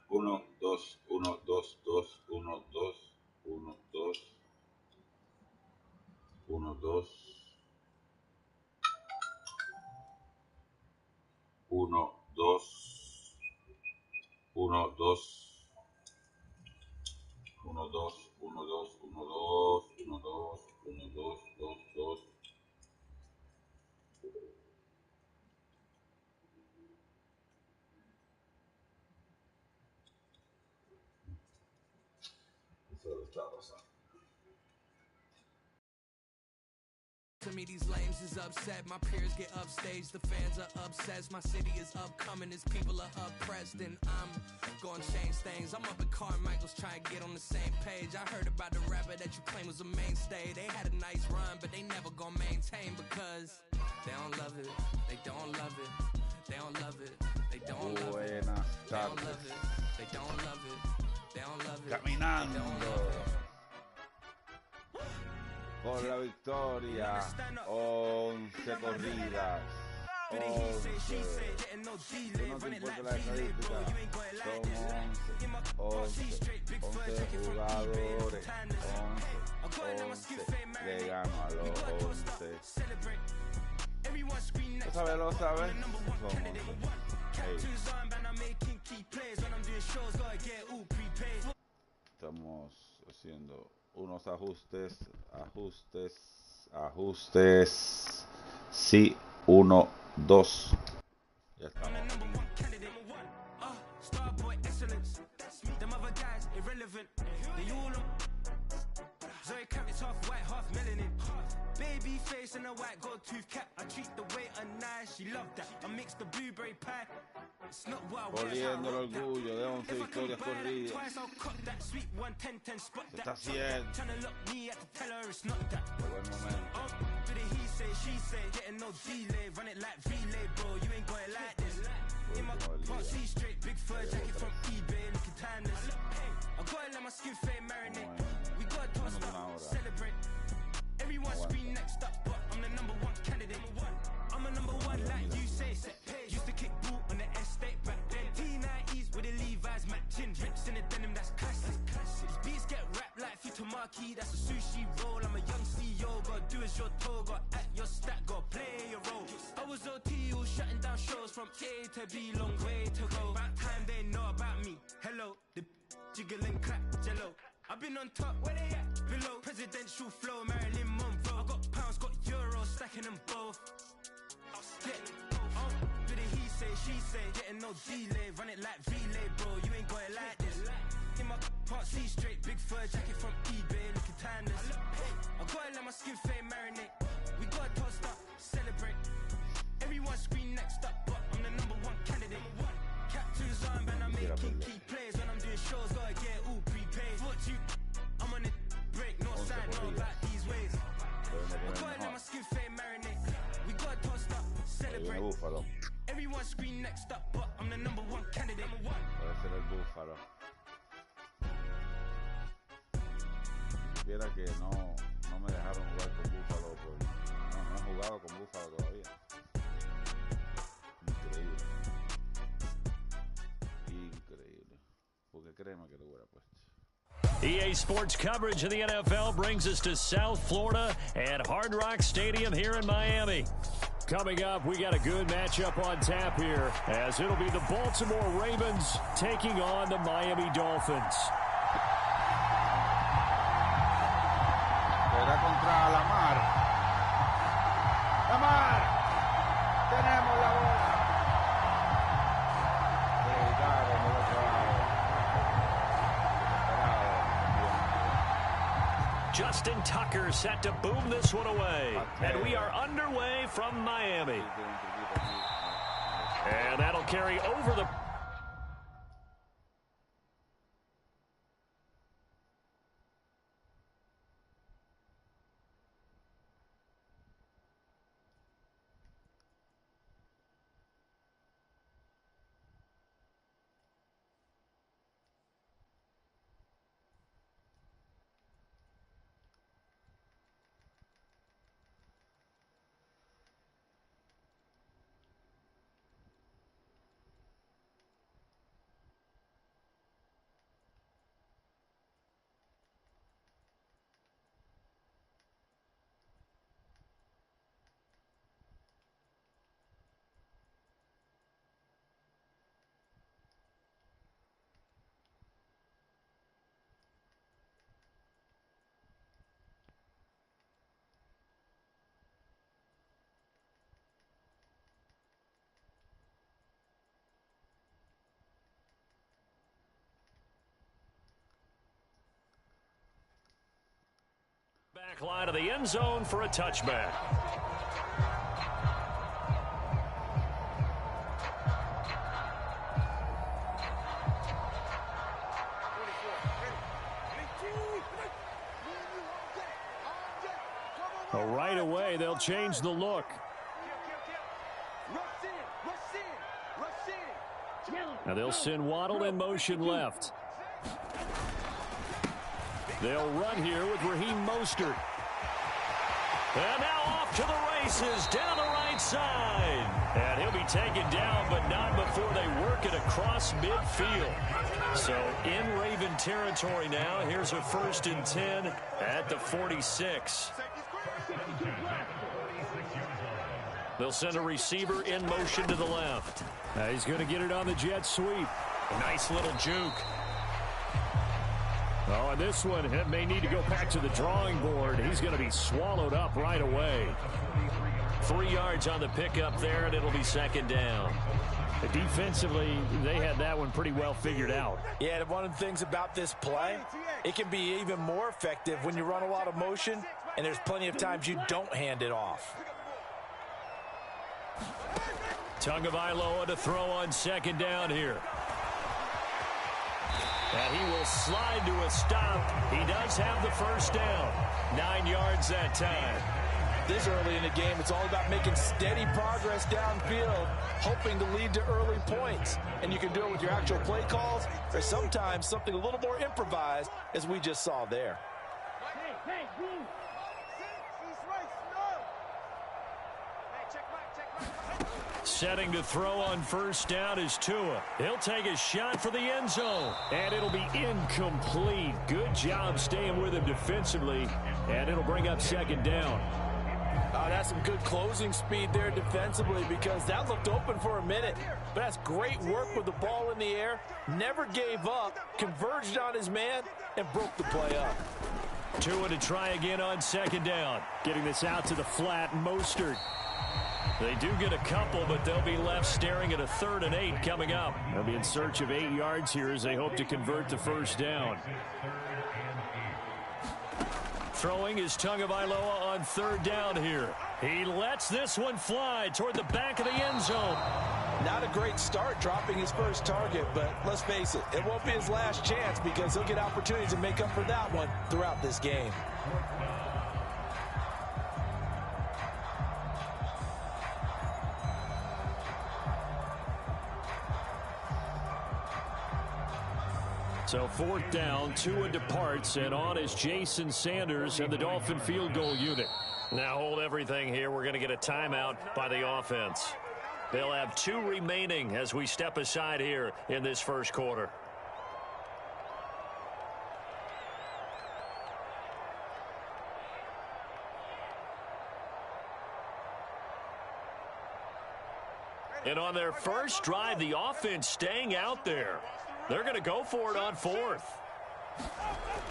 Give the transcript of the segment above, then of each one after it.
1, 2, 1, 2, 2, 1, 2, 1, 2, 1, 2, 1, 2, 1, 2, 1, 2, 1, 2, 1, 2, 1, 2, 1, 2, 2, 2. Eso está pasando. To me, these lames is upset. My peers get upstaged, the fans are obsessed. My city is upcoming, as people are oppressed, and I'm gonna change things. I'm up at Carmichael's trying to get on the same page. I heard about the rapper that you claim was a mainstay. They had a nice run, but they never gonna maintain because they don't love it. They don't love it. They don't love it. They don't love it. They don't love it. They don't love it. They don't love it. Caminando por la victoria, 11 corridas, 11. No te importa la estadística, somos 11 jugadores, 11, le gano a los 11. Lo sabes, estamos haciendo unos ajustes. Sí, 1, 2. Ya estamos. Baby face and a white gold tooth cap. I treat the waiter nice, she loved that. I mix the blueberry pie. It's not what I want. Volviendo el orgullo de 11 victorias corridas. Se está haciendo. Qué buen momento. He say, she say, getting no delay, run it like relay, bro. You ain't got it like this. In my can't see straight, big fur jacket from eBay, looking timeless. I gotta let my skin fade marinate. We gotta toast up, celebrate. Everyone scream next up, but I'm the number one candidate. I'm a number one like you say. Used to kick ball on the estate back then. T90s with the Levi's matching. Drips in the denim, that's classic. These beats get wrapped like Futamaki, that's a sushi roll. I'm a young CEO, gotta do as you're told. Gotta act your stat, gotta play your role. I was OT, all shutting down shows from A to B, long way to go. About time they know about me. Hello, the jiggle and clap, jello. I've been on top, where they at? Below, presidential flow, Marilyn Monroe. I got pounds, got euros, stacking them both. Yeah, do the he say, she say, getting no delay, run it like relay, bro. You ain't got it like this. In my can't see straight, big fur jacket from eBay, looking timeless. I gotta let my skin fade marinate. We gotta toast up, celebrate. Everyone scream next up, but I'm the number one candidate. Captain's arm, and I'm making key plays when I'm doing shows. Gotta get all prepaid. What you? I'm on it break, no sign, no about these ways. I gotta let my skin fade marinate. We gotta toast up, celebrate. Everyone scream next up, but I'm the number one candidate. Puede ser el Búfalo. Si supiera que no me dejaron jugar con Búfalo, pues no he jugado con Búfalo todavía. Increíble. Porque créeme que lo hubiera puesto. EA Sports coverage of the NFL brings us to South Florida at Hard Rock Stadium here in Miami. Coming up, we got a good matchup on tap here, as it'll be the Baltimore Ravens taking on the Miami Dolphins. Será contra Lamar. ¡Lamar! ¡Tenemos la bola! Justin Tucker set to boom this one away. And we are underway from Miami. And that'll carry over the... back line of the end zone for a touchback. Well, right away, they'll change the look. Now they'll send Waddle in motion left. They'll run here with Raheem Mostert. And now off to the races down the right side. And he'll be taken down, but not before they work it across midfield. So in Raven territory now. Here's a 1st and 10 at the 46. They'll send a receiver in motion to the left. Now he's going to get it on the jet sweep. A nice little juke. Oh, and this one may need to go back to the drawing board. He's going to be swallowed up right away. 3 yards on the pickup there, and it'll be 2nd down. Defensively, they had that one pretty well figured out. Yeah, one of the things about this play, it can be even more effective when you run a lot of motion, and there's plenty of times you don't hand it off. Tagovailoa to throw on 2nd down here. And he will slide to a stop. He does have the 1st down. 9 yards that time. This early in the game, it's all about making steady progress downfield, hoping to lead to early points. And you can do it with your actual play calls, or sometimes something a little more improvised, as we just saw there. Setting to throw on 1st down is Tua. He'll take a shot for the end zone, and it'll be incomplete. Good job staying with him defensively, and it'll bring up 2nd down. That's some good closing speed there defensively, because that looked open for a minute. But that's great work with the ball in the air. Never gave up, converged on his man, and broke the play up. Tua to try again on 2nd down. Getting this out to the flat, Mostert. They do get a couple, but they'll be left staring at a 3rd and 8 coming up. They'll be in search of 8 yards here as they hope to convert the 1st down. Throwing is Tagovailoa on 3rd down here. He lets this one fly toward the back of the end zone. Not a great start dropping his first target, but let's face it, it won't be his last chance, because he'll get opportunities to make up for that one throughout this game. So 4th down, Tua departs, and on is Jason Sanders and the Dolphin field goal unit. Now hold everything here. We're going to get a timeout by the offense. They'll have 2 remaining as we step aside here in this 1st quarter. And on their first drive, the offense staying out there. They're going to go for it on 4th.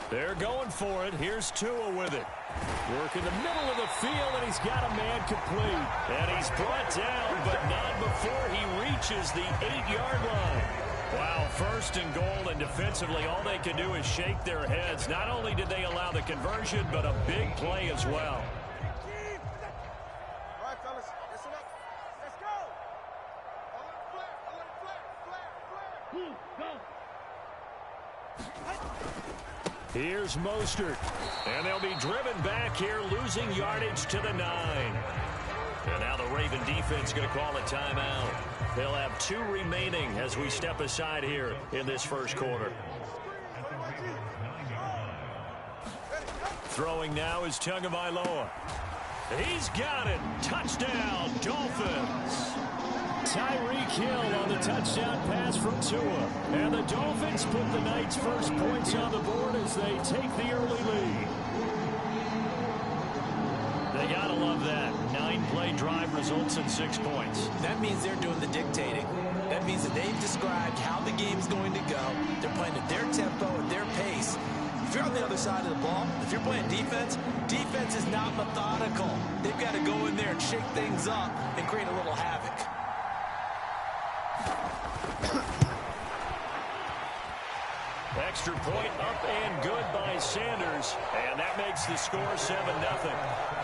They're going for it. Here's Tua with it. Work in the middle of the field, and he's got a man complete. And he's brought down, but not before he reaches the 8-yard line. Wow, 1st and goal, and defensively, all they can do is shake their heads. Not only did they allow the conversion, but a big play as well. Here's Mostert, and they'll be driven back here, losing yardage to the 9. And now the Raven defense going to call a timeout. They'll have 2 remaining as we step aside here in this 1st quarter. Throwing now is Tagovailoa. He's got it. Touchdown, Dolphins. Tyreek Hill on the touchdown pass from Tua. And the Dolphins put the Knights' first points on the board as they take the early lead. They got to love that. 9-play drive results in 6 points. That means they're doing the dictating. That means that they've described how the game's going to go. They're playing at their tempo, at their pace. If you're on the other side of the ball, if you're playing defense, defense is not methodical. They've got to go in there and shake things up and create a little havoc. extra point up and good by Sanders. And that makes the score 7-0.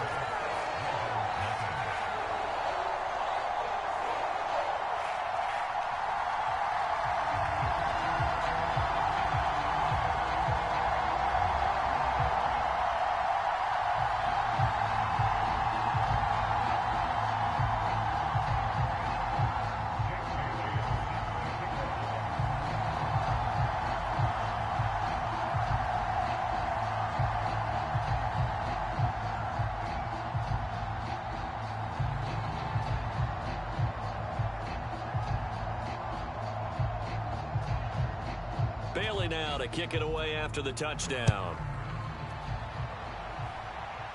Bailey now to kick it away after the touchdown.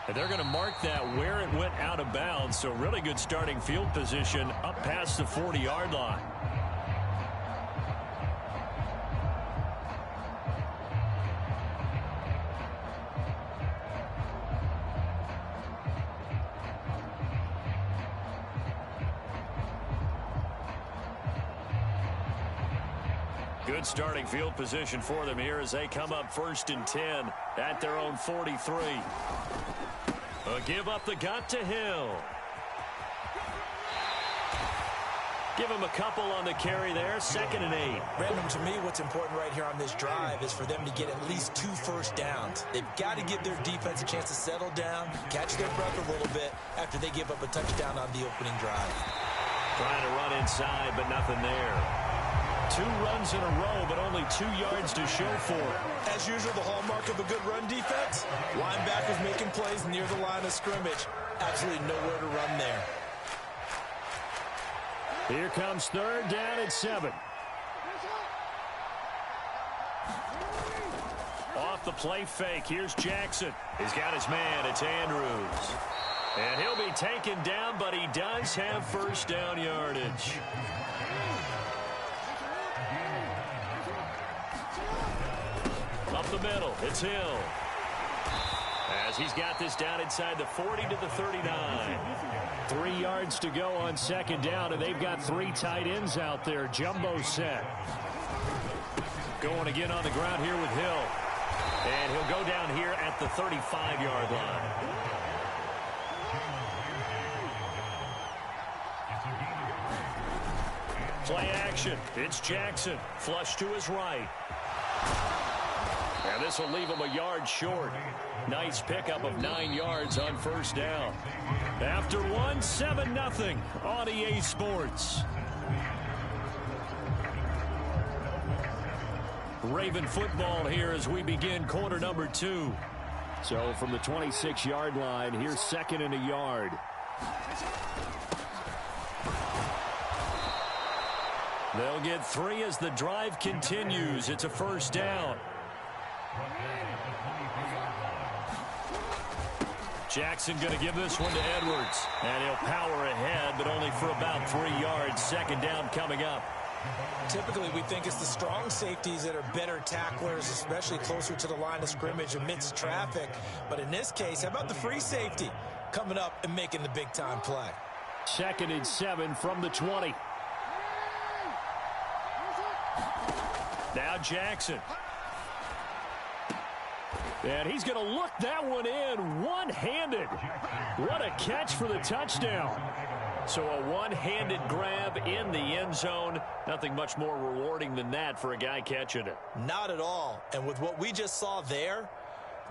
And they're going to mark that where it went out of bounds, so really good starting field position up past the 40-yard line. Good starting field position for them here as they come up 1st and 10 at their own 43. A give up the gut to Hill. Give him a couple on the carry there. 2nd and 8. Brandon, to me, what's important right here on this drive is for them to get at least 2 first downs. They've got to give their defense a chance to settle down, catch their breath a little bit after they give up a touchdown on the opening drive. Trying to run inside, but nothing there. 2 runs in a row, but only 2 yards to show for it. As usual, the hallmark of a good run defense, linebackers making plays near the line of scrimmage. Absolutely nowhere to run there. Here comes 3rd down at 7. Off the play fake, here's Jackson. He's got his man, it's Andrews. And he'll be taken down, but he does have first down yardage. Up the middle, it's Hill. As he's got this down inside the 40 to the 39. 3 yards to go on 2nd down, and they've got 3 tight ends out there. Jumbo set. Going again on the ground here with Hill. And he'll go down here at the 35-yard line. Play action. It's Jackson. Flush to his right. And this will leave him a yard short. Nice pickup of 9 yards on 1st down. After 1, 7-0 on EA Sports. Raven football here as we begin quarter number 2. So from the 26-yard line, here's 2nd and a yard. They'll get 3 as the drive continues. It's a 1st down. Jackson going to give this one to Edwards. And he'll power ahead, but only for about 3 yards. 2nd down coming up. Typically, we think it's the strong safeties that are better tacklers, especially closer to the line of scrimmage amidst traffic. But in this case, how about the free safety coming up and making the big-time play? 2nd and 7 from the 20. Now Jackson. And he's going to look that one in one-handed. What a catch for the touchdown. So a one-handed grab in the end zone. Nothing much more rewarding than that for a guy catching it. Not at all. And with what we just saw there,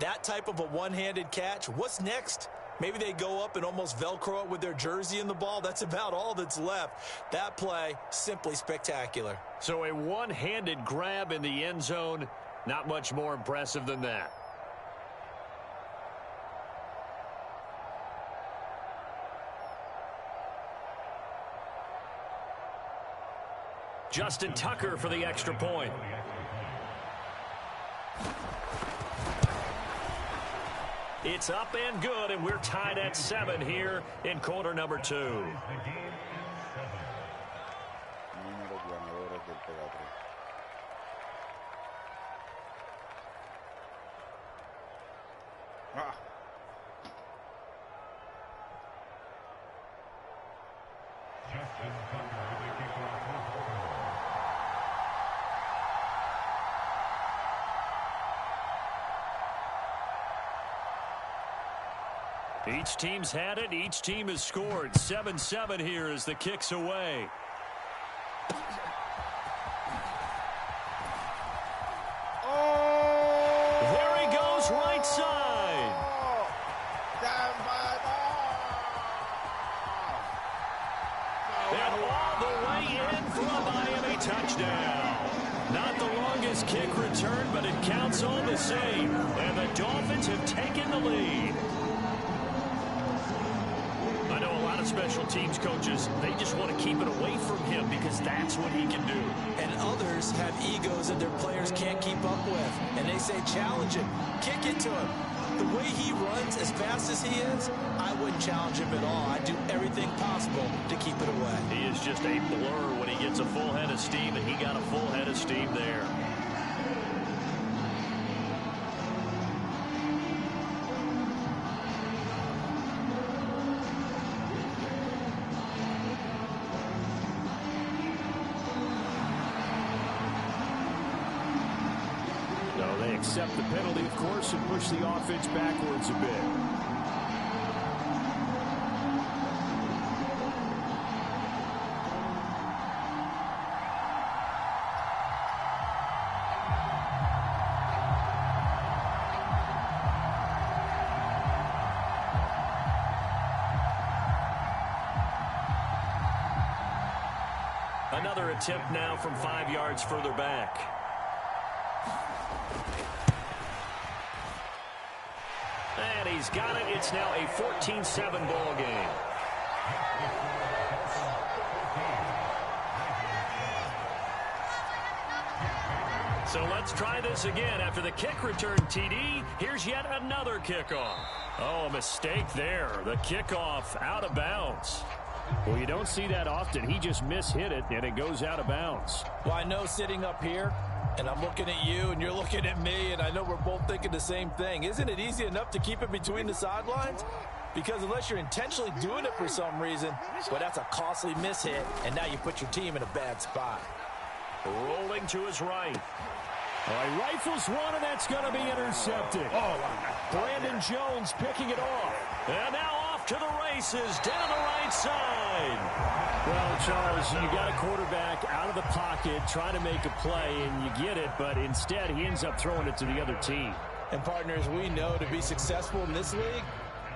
that type of a one-handed catch, what's next? Maybe they go up and almost Velcro it with their jersey in the ball. That's about all that's left. That play, simply spectacular. So a one-handed grab in the end zone, not much more impressive than that. Justin Tucker for the extra point. It's up and good, and we're tied at 7 here in quarter number 2. Each team's had it. Each team has scored. 7-7 here as the kick's away. There he goes, right side. And all the way in for a Miami touchdown. Not the longest kick return, but it counts all the same. And the Dolphins have taken the lead. I know a lot of special teams coaches, they just want to keep it away from him because that's what he can do. And others have egos that their players can't keep up with. And they say, challenge him, kick it to him. The way he runs as fast as he is, I wouldn't challenge him at all. I'd do everything possible to keep it away. He is just a blur when he gets a full head of steam, and he got a full head of steam there. Accept the penalty, of course, and push the offense backwards a bit. Another attempt now from 5 yards further back. And he's got it. It's now a 14-7 ball game. So let's try this again. After the kick return TD, here's yet another kickoff. Oh, a mistake there. The kickoff out of bounds. Well, you don't see that often. He just mishit it, and it goes out of bounds. Well, I know sitting up here, and I'm looking at you, and you're looking at me, and I know we're both thinking the same thing. Isn't it easy enough to keep it between the sidelines? Because unless you're intentionally doing it for some reason, well, that's a costly mishit, and now you put your team in a bad spot. Rolling to his right. He rifles one, and that's going to be intercepted. Brandon Jones picking it off. And now off to the races down the right side. Well, Charles, you got a quarterback out of the pocket trying to make a play, and you get it, but instead he ends up throwing it to the other team. And, partners, we know to be successful in this league,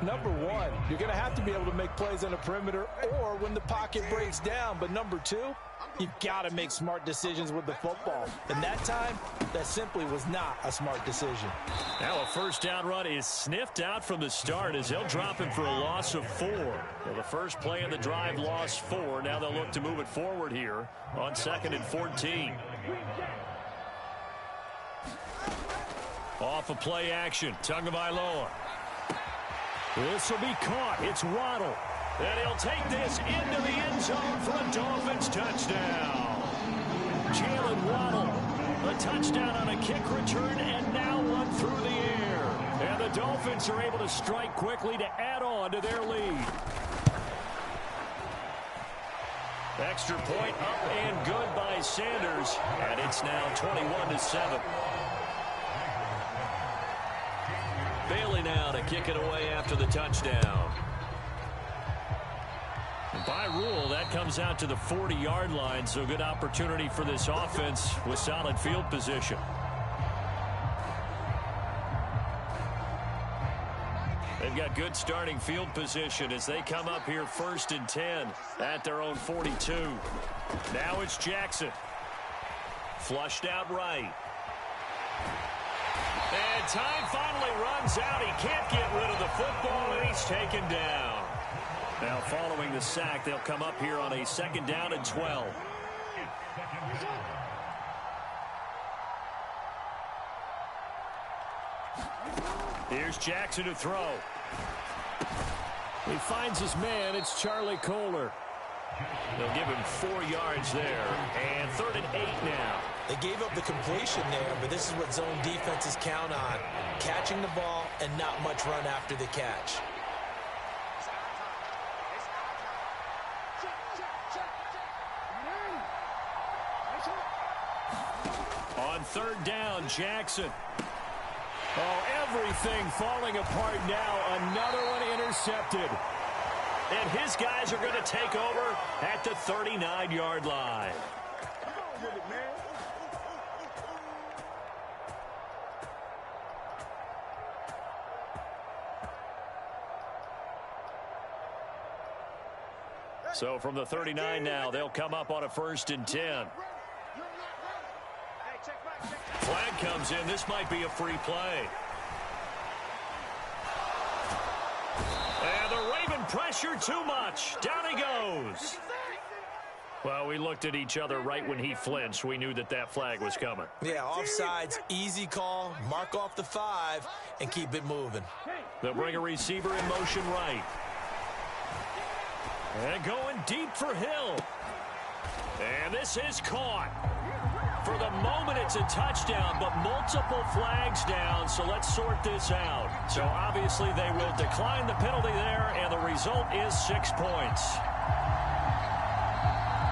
number one, you're going to have to be able to make plays on the perimeter or when the pocket breaks down. But number two, you've got to make smart decisions with the football. And that time, that simply was not a smart decision. Now a first down run is sniffed out from the start as they'll drop him for a loss of 4. Well, the first play of the drive lost 4. Now they'll look to move it forward here on 2nd and 14. Off of play action. Tagovailoa. This will be caught. It's Waddle. And he'll take this into the end zone for a Dolphins touchdown. Jalen Waddle, a touchdown on a kick return, and now one through the air. And the Dolphins are able to strike quickly to add on to their lead. Extra point up and good by Sanders, and it's now 21-7. Bailey now to kick it away after the touchdown. By rule, that comes out to the 40-yard line, so good opportunity for this offense with solid field position. They've got good starting field position as they come up here 1st and 10 at their own 42. Now it's Jackson. Flushed out right. And time finally runs out. He can't get rid of the football, and he's taken down. Now, following the sack, they'll come up here on a 2nd down and 12. Here's Jackson to throw. He finds his man. It's Charlie Kohler. They'll give him 4 yards there. And 3rd and 8 now. They gave up the completion there, but this is what zone defenses count on. Catching the ball and not much run after the catch. On 3rd down, Jackson. Oh, everything falling apart now. Another one intercepted. And his guys are going to take over at the 39-yard line. So from the 39 now, they'll come up on a 1st and 10. Flag comes in. This might be a free play. And the Raven pressure too much. Down he goes. Well, we looked at each other right when he flinched. We knew that that flag was coming. Yeah, offsides, easy call. Mark off the 5 and keep it moving. They'll bring a receiver in motion right. And going deep for Hill. And this is caught. For the moment, it's a touchdown, but multiple flags down, so let's sort this out. So obviously they will decline the penalty there, and the result is 6 points.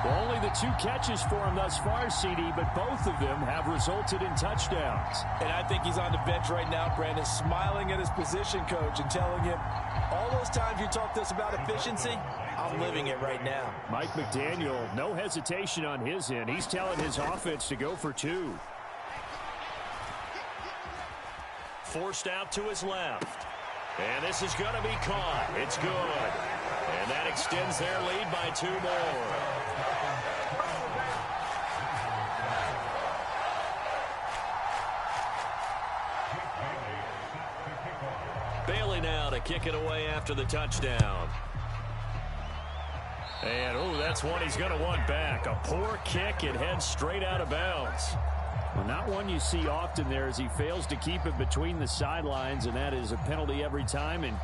Well, only the 2 catches for him thus far, CD, but both of them have resulted in touchdowns. And I think he's on the bench right now, Brandon, smiling at his position coach and telling him, all those times you talked to us about efficiency, I'm living it right now. Mike McDaniel, no hesitation on his end. He's telling his offense to go for 2. Forced out to his left. And this is going to be caught. It's good. And that extends their lead by 2 more. Bailey now to kick it away after the touchdown. And, oh, that's one he's going to want back. A poor kick. It heads straight out of bounds. Well, not one you see often there as he fails to keep it between the sidelines, and that is a penalty every time and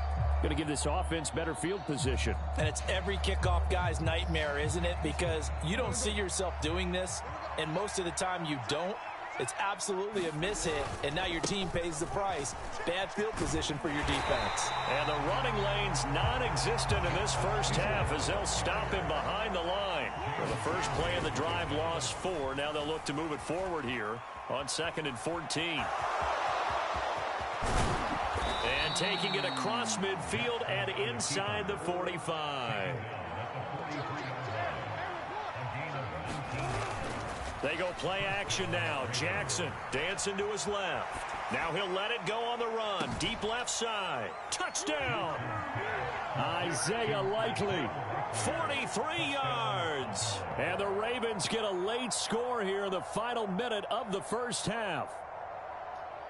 going to give this offense better field position. And it's every kickoff guy's nightmare, isn't it? Because you don't see yourself doing this, and most of the time you don't. It's absolutely a mishit, and now your team pays the price. Bad field position for your defense. And the running lane's non-existent in this first half as they'll stop him behind the line. For the first play of the drive, lost 4. Now they'll look to move it forward here on 2nd and 14. And taking it across midfield and inside the 45. They go play action now. Jackson dancing to his left. Now he'll let it go on the run. Deep left side. Touchdown. Isaiah Likely. 43 yards. And the Ravens get a late score here in the final minute of the first half.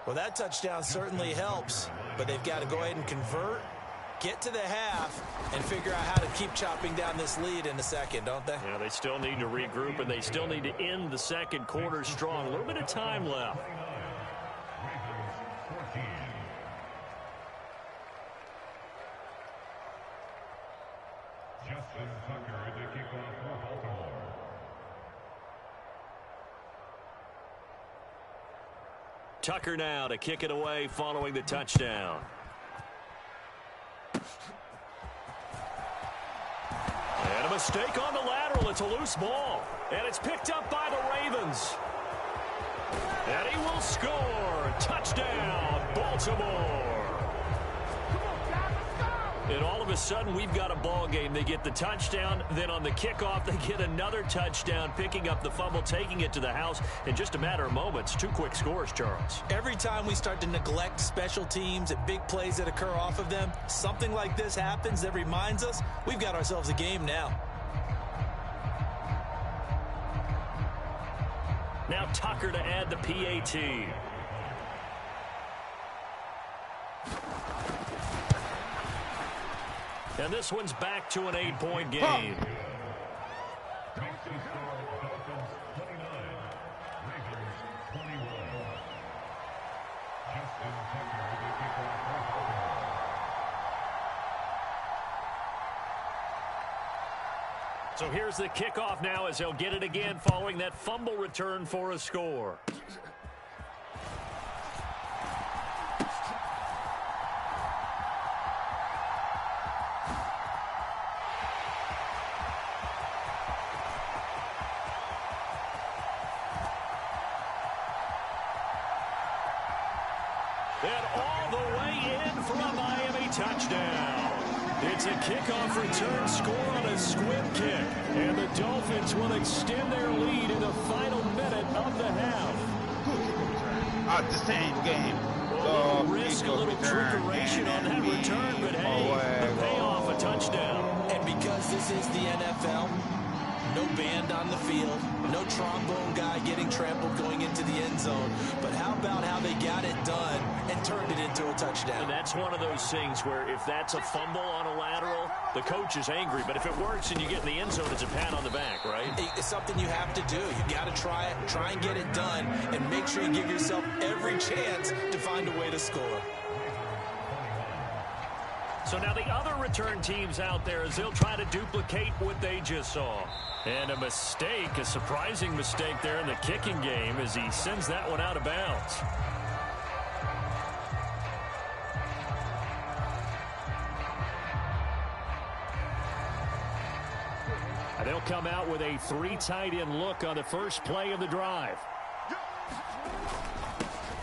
Well, that touchdown certainly helps, but they've got to go ahead and convert, get to the half, and figure out how to keep chopping down this lead in the second, don't they? Yeah, they still need to regroup, and they still need to end the second quarter strong. A little bit of time left. Tucker now to kick it away following the touchdown. And a mistake on the lateral. It's a loose ball. And it's picked up by the Ravens. And he will score. Touchdown, Baltimore. And all of a sudden, we've got a ball game. They get the touchdown. Then on the kickoff, they get another touchdown, picking up the fumble, taking it to the house in just a matter of moments. 2 quick scores, Charles. Every time we start to neglect special teams and big plays that occur off of them, something like this happens that reminds us we've got ourselves a game now. Now Tucker to add the PAT. And this one's back to an 8-point game. So here's the kickoff now as they'll get it again following that fumble return for a score. And all the way in for a Miami touchdown. It's a kickoff return score on a squib kick. And the Dolphins will extend their lead in the final minute of the half. The same game. Risk a little trickeration on that return, but hey, the payoff a touchdown. And because this is the NFL, no band on the field, no trombone guy getting trampled going into the end zone. But how about how they got it done and turned it into a touchdown? And that's one of those things where if that's a fumble on a lateral, the coach is angry. But if it works and you get in the end zone, it's a pat on the back, right? It's something you have to do. You got to try it, try and get it done, and make sure you give yourself every chance to find a way to score. So now the other return teams out there as they'll try to duplicate what they just saw. And a mistake, a surprising mistake there in the kicking game as he sends that one out of bounds. And they'll come out with a 3 tight end look on the first play of the drive.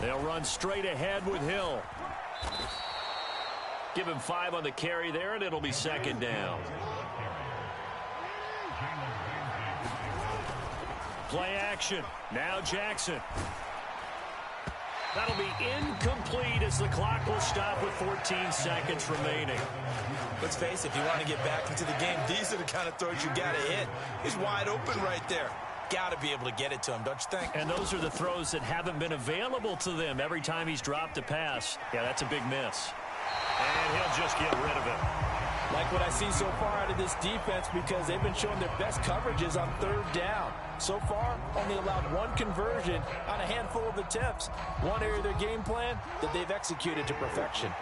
They'll run straight ahead with Hill. Give him 5 on the carry there, and it'll be second down. Play action. Now Jackson. That'll be incomplete as the clock will stop with 14 seconds remaining. Let's face it, if you want to get back into the game, these are the kind of throws you got to hit. He's wide open right there. Got to be able to get it to him, don't you think? And those are the throws that haven't been available to them every time he's dropped a pass. Yeah, that's a big miss. And he'll just get rid of it. Like what I see so far out of this defense because they've been showing their best coverages on third down. So far, only allowed 1 conversion on a handful of attempts. One area of their game plan that they've executed to perfection.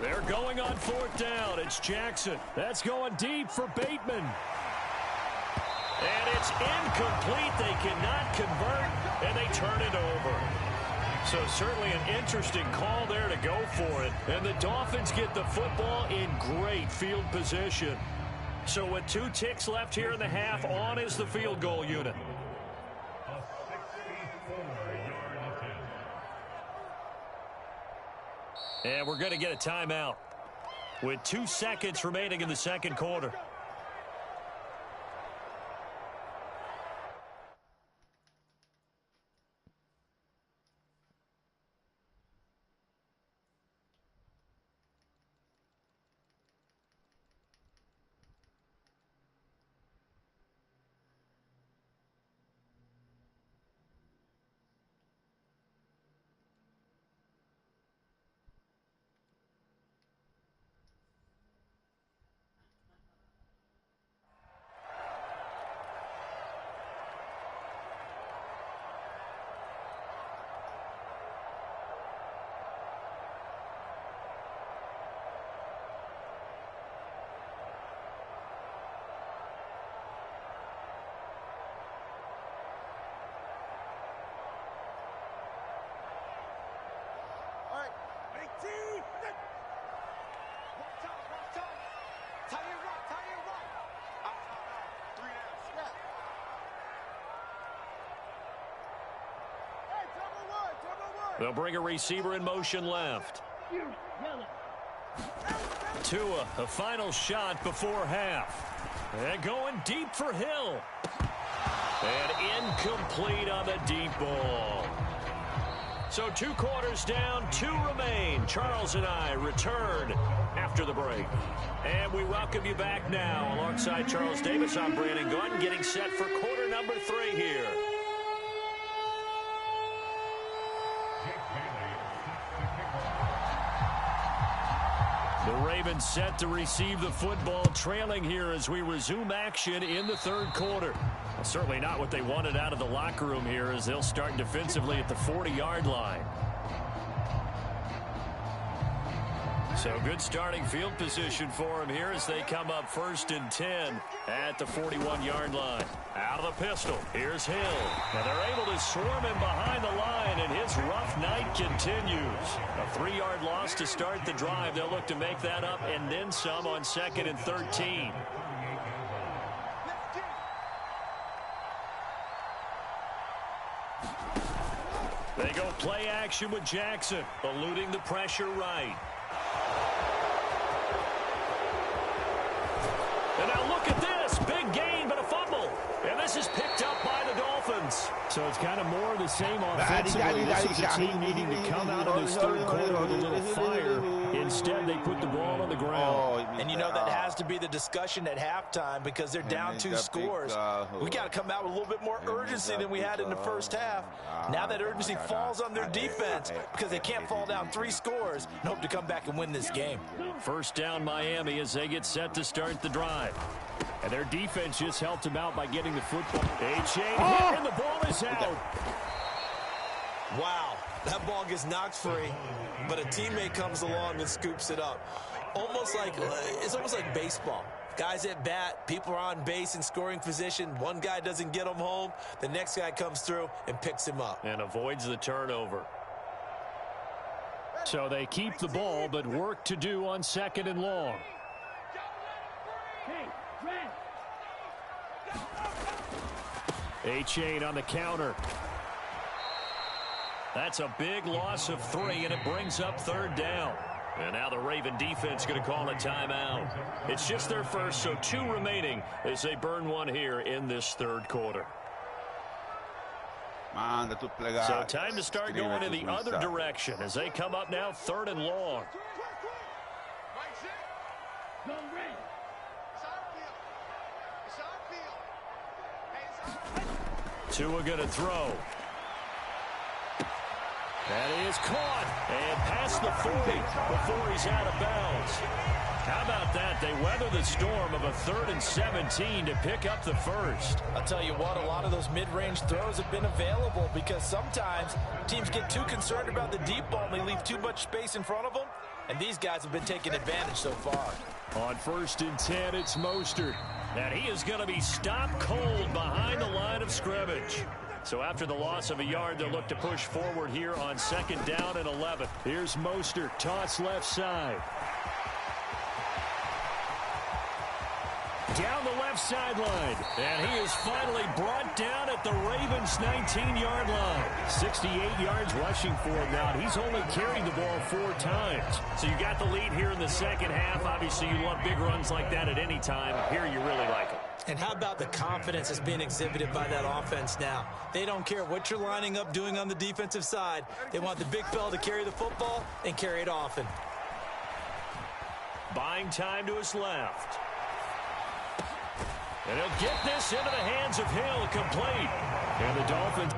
They're going on 4th down. It's Jackson. That's going deep for Bateman. And it's incomplete. They cannot convert, and they turn it over. So certainly an interesting call there to go for it. And the Dolphins get the football in great field position. So with 2 ticks left here in the half, on is the field goal unit. And we're going to get a timeout with 2 seconds remaining in the second quarter. They'll bring a receiver in motion left. Tua, a final shot before half. And going deep for Hill. And incomplete on the deep ball. So 2 quarters down, 2 remain. Charles and I return after the break. And we welcome you back now. Alongside Charles Davis, I'm Brandon Gunn, getting set for quarter number 3 here. The Ravens set to receive the football, trailing here as we resume action in the third quarter. Well, certainly not what they wanted out of the locker room here as they'll start defensively at the 40-yard line. So good starting field position for him here as they come up 1st and 10 at the 41-yard line. Out of the pistol, here's Hill. Now they're able to swarm him behind the line, and his rough night continues. A 3-yard loss to start the drive. They'll look to make that up and then some on 2nd and 13. They go play action with Jackson, eluding the pressure right. And now look at this. Big gain, but a fumble. And this is picked up by the Dolphins. So it's kind of more of the same offensively. This is a team needing to come out of this third quarter with a little fire. Instead, they put the ball on the ground. And you know that has to be the discussion at halftime because they're down 2 scores. We got to come out with a little bit more urgency than we had in the first half. Now that urgency falls on their defense because they can't fall down 3 scores and hope to come back and win this game. First down Miami as they get set to start the drive. And their defense just helped them out by getting the football. A-chain hit, and the ball is out. Wow, that ball gets knocked free, but a teammate comes along and scoops it up. It's almost like baseball. Guys at bat, people are on base in scoring position. One guy doesn't get him home. The next guy comes through and picks him up. And avoids the turnover. So they keep the ball, but work to do on 2nd and long. A-chain on the counter. That's a big loss of 3, and it brings up 3rd down. And now the Raven defense going to call a timeout. It's just their first, so 2 remaining as they burn 1 here in this 3rd quarter. So time to start going in the other direction as they come up now 3rd and long. Tua going to throw. That is caught and past the 40 before he's out of bounds. How about that? They weather the storm of a 3rd and 17 to pick up the first. I'll tell you what, a lot of those mid-range throws have been available because sometimes teams get too concerned about the deep ball and they leave too much space in front of them. And these guys have been taking advantage so far. On 1st and 10, it's Mostert. And he is going to be stopped cold behind the line of scrimmage. So after the loss of a yard, they'll look to push forward here on 2nd down and 11. Here's Mostert, toss left side. Down the left sideline. And he is finally brought down at the Ravens' 19-yard line. 68 yards rushing for him now. He's only carried the ball 4 times. So you got the lead here in the second half. Obviously, you love big runs like that at any time. Here you really like them. And how about the confidence that's being exhibited by that offense now? They don't care what you're lining up doing on the defensive side. They want the big fella to carry the football and carry it often. Buying time to his left. And he'll get this into the hands of Hill, complete. And the Dolphins.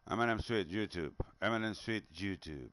M&M Sweet YouTube. M&M Sweet YouTube.